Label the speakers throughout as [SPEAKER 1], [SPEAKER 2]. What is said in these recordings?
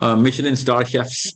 [SPEAKER 1] Michelin star chefs,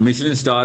[SPEAKER 1] Michelin star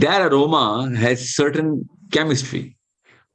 [SPEAKER 1] that aroma has certain chemistry.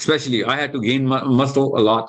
[SPEAKER 1] Especially, I had to gain muscle a lot.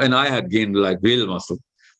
[SPEAKER 1] and I had gained like real muscle.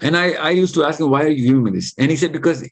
[SPEAKER 1] And I used to ask him, why are you giving me this? And he said, because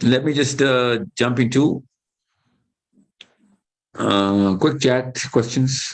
[SPEAKER 1] let me just jump into quick chat questions.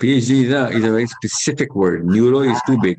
[SPEAKER 1] PhD is a very specific word. Neuro is too big.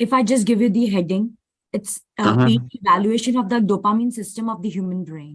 [SPEAKER 2] if I just give you the heading, it's evaluation of the dopamine system of the human brain.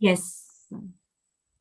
[SPEAKER 2] Yes.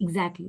[SPEAKER 2] Exactly.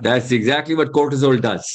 [SPEAKER 1] that's exactly what cortisol does.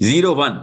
[SPEAKER 1] 0 1.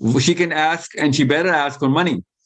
[SPEAKER 1] she can ask and she better ask for money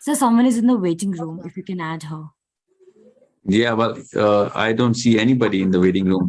[SPEAKER 2] Sir, someone is in the waiting room. If you can add her.
[SPEAKER 1] Yeah, well, I don't see anybody in the waiting room.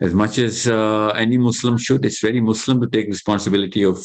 [SPEAKER 1] As much as any Muslim should, it's very Muslim to take responsibility of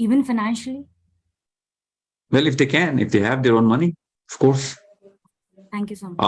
[SPEAKER 2] Even financially?
[SPEAKER 1] Well, if they can, if they have their own money, of course.
[SPEAKER 2] Thank you so much.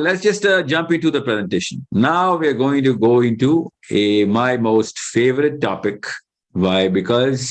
[SPEAKER 1] let's just jump into the presentation. Now we are going to go into my most favorite topic. Why? Because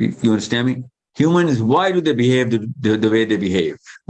[SPEAKER 1] You understand me? Humans, why do they behave the way they behave?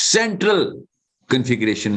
[SPEAKER 1] central configuration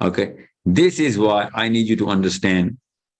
[SPEAKER 1] Okay? This is why I need you to understand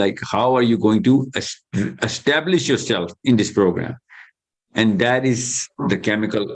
[SPEAKER 1] like how are you going to establish yourself in this program? And that is the chemical